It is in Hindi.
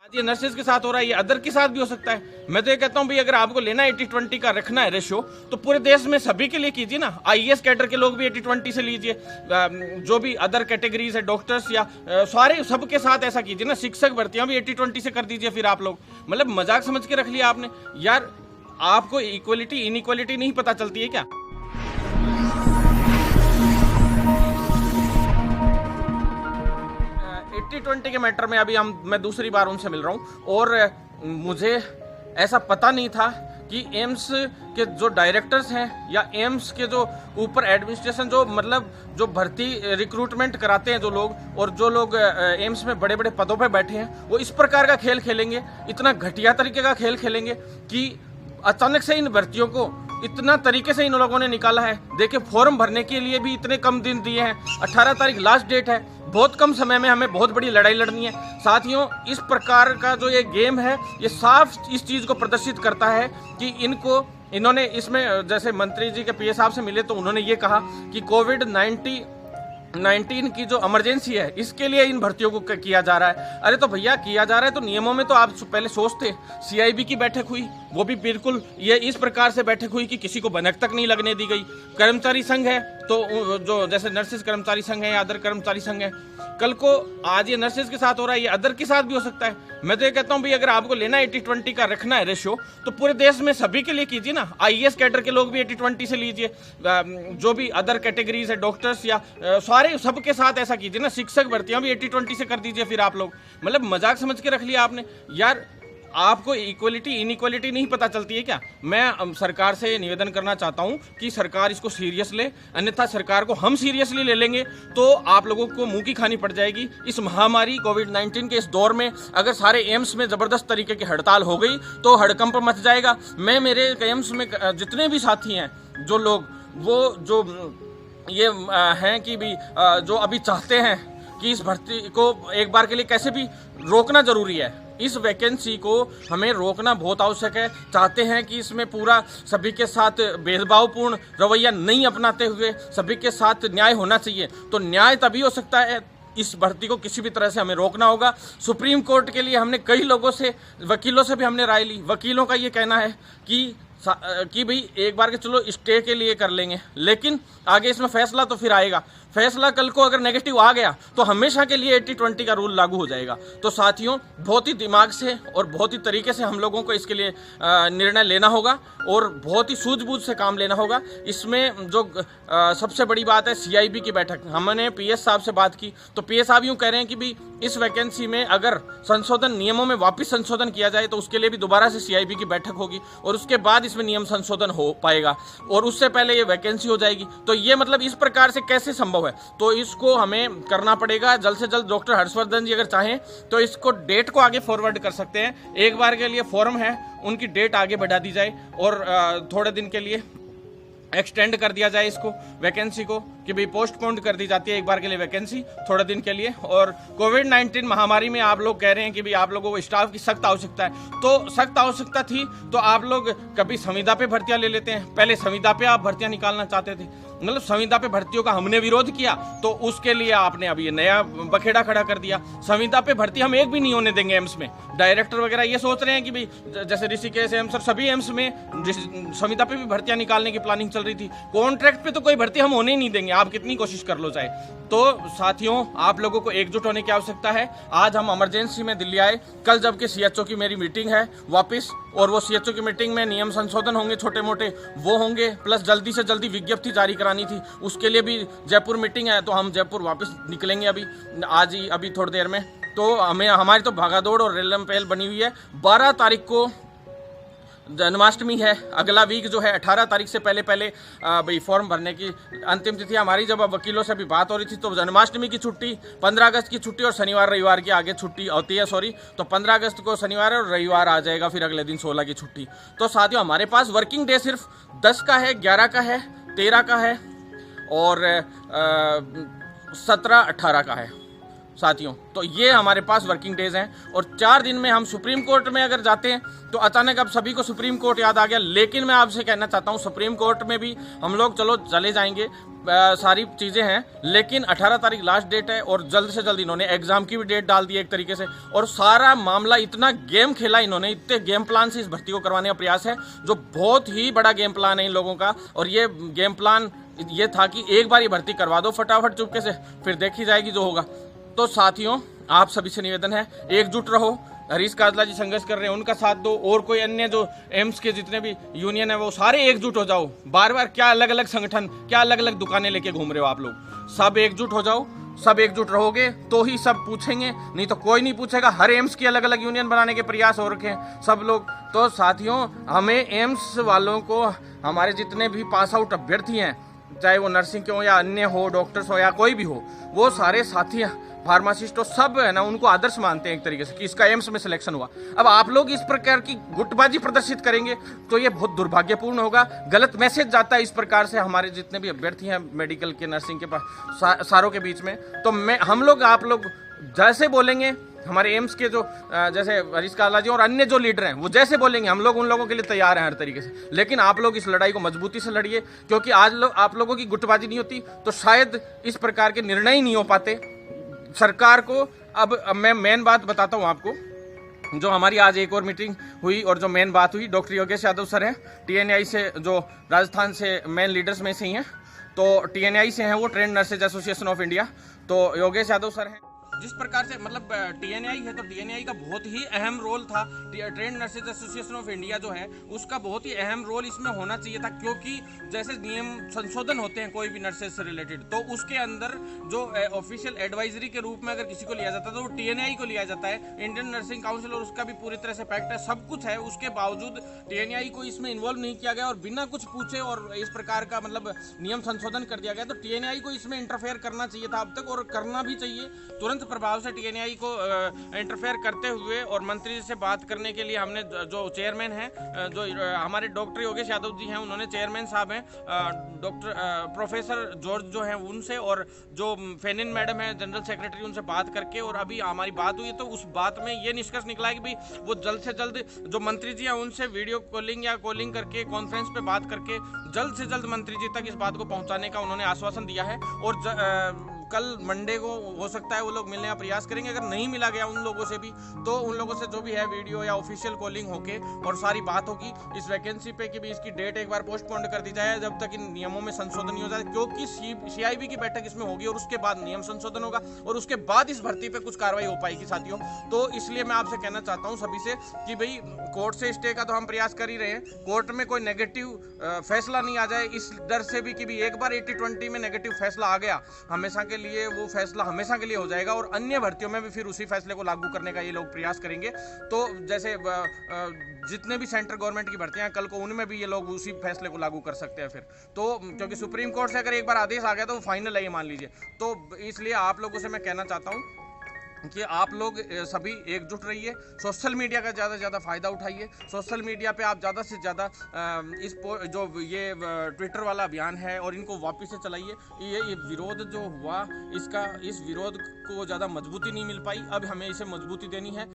ये नर्सेज के साथ हो रहा है, ये अदर के साथ भी हो सकता है। मैं तो ये कहता हूँ भाई, अगर आपको लेना है 80-20 का रखना है रेशो, तो पूरे देश में सभी के लिए कीजिए ना। आईएएस कैडर के लोग भी 80-20 से लीजिए, जो भी अदर कैटेगरीज है, डॉक्टर्स या सारे सबके साथ ऐसा कीजिए ना। शिक्षक भर्तियां भी 80-20 से कर दीजिए। फिर आप लोग मतलब मजाक समझ के रख लिया आपने यार। आपको इक्वलिटी इनइक्वलिटी नहीं पता चलती है क्या? 80-20 के मैटर में अभी मैं दूसरी बार उनसे मिल रहा हूँ, और मुझे ऐसा पता नहीं था कि एम्स के जो डायरेक्टर्स हैं या एम्स के जो ऊपर एडमिनिस्ट्रेशन जो भर्ती रिक्रूटमेंट कराते हैं जो लोग, और जो लोग एम्स में बड़े बड़े पदों पर बैठे हैं, वो इस प्रकार का खेल खेलेंगे, इतना घटिया तरीके का खेल खेलेंगे कि अचानक से इन भर्तियों को इतना तरीके से इन लोगों ने निकाला है। देखिए, फॉर्म भरने के लिए भी इतने कम दिन दिए हैं, 18 तारीख लास्ट डेट है। बहुत कम समय में हमें बहुत बड़ी लड़ाई लड़नी है साथियों। इस प्रकार का जो ये गेम है, ये साफ इस चीज को प्रदर्शित करता है कि इन्होंने इसमें, जैसे मंत्री जी के पीए साहब से मिले तो उन्होंने ये कहा कि कोविड-19 की जो इमरजेंसी है, इसके लिए इन भर्तियों को किया जा रहा है। अरे तो भैया, किया जा रहा है तो नियमों में तो आप पहले सोचते। सीआईबी की बैठक हुई, वो भी बिल्कुल ये इस प्रकार से बैठक हुई कि किसी को भनक तक नहीं लगने दी गई। कर्मचारी संघ है तो जो जैसे नर्सेज कर्मचारी संघ है या अदर कर्मचारी संघ है, कल को आज ये नर्सेज के साथ हो रहा है, ये अदर के साथ भी हो सकता है। मैं तो ये कहता हूँ भाई, अगर आपको लेना है 80-20 का रखना है रेशो, तो पूरे देश में सभी के लिए कीजिए ना। आईएएस कैडर के लोग भी 80-20 से लीजिए, जो भी अदर कैटेगरीज है, डॉक्टर्स या सारे सबके साथ ऐसा कीजिए ना। शिक्षक भर्तियां भी 80-20 से कर दीजिए। फिर आप लोग मतलब मजाक समझ के रख लिया आपने यार। आपको इक्वलिटी इनइक्वलिटी नहीं पता चलती है क्या? मैं सरकार से निवेदन करना चाहता हूं कि सरकार इसको सीरियस ले, अन्यथा सरकार को हम सीरियसली ले लेंगे तो आप लोगों को मुंह की खानी पड़ जाएगी। इस महामारी कोविड-19 के इस दौर में अगर सारे एम्स में जबरदस्त तरीके की हड़ताल हो गई तो हड़कंप मच जाएगा। मैं मेरे एम्स में जितने भी साथी हैं, जो लोग वो जो ये हैं कि भी जो अभी चाहते हैं कि इस भर्ती को एक बार के लिए कैसे भी रोकना जरूरी है, इस वैकेंसी को हमें रोकना बहुत आवश्यक है। चाहते हैं कि इसमें पूरा सभी के साथ भेदभावपूर्ण रवैया नहीं अपनाते हुए सभी के साथ न्याय होना चाहिए। तो न्याय तभी हो सकता है, इस भर्ती को किसी भी तरह से हमें रोकना होगा। सुप्रीम कोर्ट के लिए हमने कई लोगों से, वकीलों से भी हमने राय ली। वकीलों का ये कहना है कि भाई एक बार के चलो स्टे के लिए कर लेंगे, लेकिन आगे इसमें फैसला तो फिर आएगा। फैसला कल को अगर नेगेटिव आ गया तो हमेशा के लिए 80-20 का रूल लागू हो जाएगा। तो साथियों, बहुत ही दिमाग से और बहुत ही तरीके से हम लोगों को इसके लिए निर्णय लेना होगा और बहुत ही सूझबूझ से काम लेना होगा। इसमें जो सबसे बड़ी बात है, सीआईबी की बैठक, हमने पीएस साहब से बात की तो पीएस साहब यूँ कह रहे हैं कि भी इस वैकेंसी में अगर संशोधन, नियमों में वापस संशोधन किया जाए तो उसके लिए भी दोबारा से सीआईबी की बैठक होगी और उसके बाद इसमें नियम संशोधन हो पाएगा और उससे पहले ये वैकेंसी हो जाएगी। तो ये मतलब इस प्रकार से कैसे संभव है? तो इसको हमें करना पड़ेगा जल्द से जल्द। डॉक्टर हर्षवर्धन जी अगर चाहें तो इसको डेट को आगे फॉरवर्ड कर सकते हैं। एक बार के लिए फॉर्म है, उनकी डेट आगे बढ़ा दी जाए और थोड़े दिन के लिए एक्सटेंड कर दिया जाए इसको, वैकेंसी को, कि भाई पोस्टपोन कर दी जाती है एक बार के लिए वैकेंसी थोड़े दिन के लिए। और कोविड-19 महामारी में आप लोग कह रहे हैं कि भाई आप लोगों को स्टाफ की सख्त आवश्यकता है, तो सख्त आवश्यकता थी तो आप लोग कभी संविदा पे भर्तियां ले लेते हैं। पहले संविदा पे आप भर्तियां निकालना चाहते थे, मतलब संविदा पे भर्तियों का हमने विरोध किया तो उसके लिए आपने अभी ये नया बखेड़ा खड़ा कर दिया। संविदा पे भर्ती हम एक भी नहीं होने देंगे एम्स में। डायरेक्टर वगैरह ये सोच रहे हैं कि भाई जैसे ऋषिकेश एम्स और सभी एम्स में संविदा पे भी भर्तियां निकालने की प्लानिंग चल रही थी। कॉन्ट्रैक्ट पे तो कोई भर्ती हम होने ही नहीं देंगे, आप कितनी कोशिश कर लो चाहे। तो साथियों, आप लोगों को एकजुट होने की आवश्यकता है। आज हम इमरजेंसी में दिल्ली आए, कल जबकि सीएचओ की मेरी मीटिंग है वापस, और वो सीएचओ की मीटिंग में नियम संशोधन होंगे छोटे मोटे, वो होंगे, प्लस जल्दी से जल्दी विज्ञप्ति जारी करानी थी, उसके लिए भी जयपुर मीटिंग है। तो हम जयपुर वापस निकलेंगे अभी आज ही, अभी थोड़ी देर में। तो हमारी तो भागादौड़ और रेलम पहल बनी हुई है। 12 तारीख को जन्माष्टमी है, अगला वीक जो है 18 तारीख से पहले भाई फॉर्म भरने की अंतिम तिथि हमारी। जब वकीलों से भी बात हो रही थी तो जन्माष्टमी की छुट्टी, 15 अगस्त की छुट्टी और शनिवार रविवार की आगे छुट्टी होती है, तो 15 अगस्त को शनिवार और रविवार आ जाएगा, फिर अगले दिन 16 की छुट्टी। तो साथियों, हमारे पास वर्किंग डे सिर्फ 10 का है, 11 का है, 13 का है और 17-18 का है। साथियों। तो ये हमारे पास वर्किंग डेज हैं और 4 दिन में हम सुप्रीम कोर्ट में अगर जाते हैं तो अचानक अब सभी को सुप्रीम कोर्ट याद आ गया। लेकिन मैं आपसे कहना चाहता हूँ सुप्रीम कोर्ट में भी हम लोग चलो चले जाएंगे, सारी चीज़ें हैं, लेकिन 18 तारीख लास्ट डेट है और जल्द से जल्द इन्होंने एग्जाम की भी डेट डाल दी है एक तरीके से। और सारा मामला इतना गेम खेला इन्होंने, इतने गेम प्लान से इस भर्ती को करवाने का प्रयास है जो बहुत ही बड़ा गेम प्लान है इन लोगों का। और ये गेम प्लान ये था कि एक बार ये भर्ती करवा दो फटाफट चुपके से, फिर देखी जाएगी जो होगा। तो साथियों आप सभी से निवेदन है, एकजुट रहो। हरीश काजला जी संघर्ष कर रहे हैं, उनका साथ दो, और कोई अन्य जो एम्स के जितने भी यूनियन है वो सारे एकजुट हो जाओ। बार बार क्या अलग अलग संगठन, क्या अलग अलग दुकानें लेके घूम रहे हो आप लोग, सब एकजुट हो जाओ। सब एकजुट रहोगे तो ही सब पूछेंगे, नहीं तो कोई नहीं पूछेगा। हर एम्स की अलग अलग यूनियन बनाने के प्रयास हो रखे हैं सब लोग। तो साथियों हमें एम्स वालों को, हमारे जितने भी पास आउट अभ्यर्थी हैं, चाहे वो नर्सिंग के हो या अन्य हो, डॉक्टर्स हो या कोई भी हो, वो सारे साथी फार्मासिस्ट हो, सब है ना, उनको आदर्श मानते हैं एक तरीके से कि इसका एम्स में सिलेक्शन हुआ। अब आप लोग इस प्रकार की गुटबाजी प्रदर्शित करेंगे तो ये बहुत दुर्भाग्यपूर्ण होगा। गलत मैसेज जाता है इस प्रकार से हमारे जितने भी अभ्यर्थी हैं मेडिकल के, नर्सिंग के पास, सारों के बीच में। तो हम लोग आप लोग जैसे बोलेंगे, हमारे एम्स के जो जैसे हरीश काजला जी और अन्य जो लीडर हैं वो जैसे बोलेंगे, हम लोग उन लोगों के लिए तैयार हैं हर तरीके से। लेकिन आप लोग इस लड़ाई को मजबूती से लड़िए, क्योंकि आज आप लोगों की गुटबाजी नहीं होती तो शायद इस प्रकार के निर्णय ही नहीं हो पाते सरकार को। अब मैं मेन बात बताता हूँ आपको, जो हमारी आज एक और मीटिंग हुई और जो मेन बात हुई, डॉक्टर योगेश यादव सर हैं TNI से, जो राजस्थान से मेन लीडर्स में से ही हैं। तो TNI से हैं वो, trend nurses association of India. तो योगेश यादव सर हैं। जिस प्रकार से मतलब TNI है तो TNI का बहुत ही अहम रोल था, trend nurses association of India जो है उसका बहुत ही अहम रोल इसमें होना चाहिए था। क्योंकि जैसे नियम संशोधन होते हैं कोई भी नर्सेज से रिलेटेड, तो उसके अंदर जो ऑफिशियल एडवाइजरी के रूप में अगर किसी को लिया जाता है तो वो TNI को लिया जाता है, इंडियन नर्सिंग काउंसिल, और उसका भी पूरी तरह से पैक्ट है, सब कुछ है। उसके बावजूद TNI को इसमें इन्वॉल्व नहीं किया गया और बिना कुछ पूछे और इस प्रकार का मतलब नियम संशोधन कर दिया गया। तो TNI को इसमें इंटरफेयर करना चाहिए था अब तक, और करना भी चाहिए। तुरंत प्रभाव से TNI को इंटरफेयर करते हुए और मंत्री जी से बात करने के लिए हमने जो चेयरमैन हैं, जो हमारे डॉक्टर योगेश यादव जी हैं, उन्होंने, चेयरमैन साहब हैं डॉक्टर प्रोफेसर जॉर्ज जो हैं उनसे, और जो फेनिन मैडम है जनरल सेक्रेटरी, उनसे बात करके और अभी हमारी बात हुई। तो उस बात में ये निष्कर्ष निकला है कि भाई वो जल्द से जल्द जो मंत्री जी हैं उनसे वीडियो कॉलिंग या कॉलिंग करके, कॉन्फ्रेंस पे बात करके जल्द से जल्द मंत्री जी तक इस बात को पहुंचाने का उन्होंने आश्वासन दिया है। और कल मंडे को हो सकता है वो लोग मिलने का प्रयास करेंगे। अगर नहीं मिला गया उन लोगों से भी तो उन लोगों से जो भी है वीडियो या ऑफिशियल कॉलिंग होके और सारी बात होगी इस वैकेंसी पे कि भी इसकी डेट एक बार पोस्टपोन कर दी जाए जब तक इन नियमों में संशोधन नहीं हो जाए। क्योंकि CIB की बैठक इसमें होगी और उसके बाद नियम संशोधन होगा और उसके बाद इस भर्ती पे कुछ कार्रवाई हो पाएगी साथियों। तो इसलिए मैं आपसे कहना चाहता हूँ सभी से कि भाई कोर्ट से स्टे का तो हम प्रयास कर ही रहे हैं, कोर्ट में कोई नेगेटिव फैसला नहीं आ जाए इस डर से भी कि भी एक बार 80-20 में नेगेटिव फैसला आ गया हमेशा के लिए, वो फैसला हमेशा के लिए हो जाएगा और अन्य भर्तियों में भी फिर उसी फैसले को लागू करने का ये लोग प्रयास करेंगे। तो जैसे जितने भी सेंट्रल गवर्नमेंट की भर्तियां कल को, उनमें भी ये लोग उसी फैसले को लागू कर सकते हैं फिर। तो क्योंकि सुप्रीम कोर्ट से अगर एक बार आदेश आ गया तो वो फाइनल है ये, मान लीजिए। तो इसलिए आप लोगों से मैं कहना चाहता हूँ कि आप लोग सभी एकजुट रहिए, सोशल मीडिया का ज़्यादा से ज़्यादा फ़ायदा उठाइए। सोशल मीडिया पे आप ज़्यादा से ज़्यादा जो ये ट्विटर वाला अभियान है और इनको वापस से चलाइए। ये विरोध जो हुआ, इस विरोध को ज़्यादा मजबूती नहीं मिल पाई, अब हमें इसे मजबूती देनी है।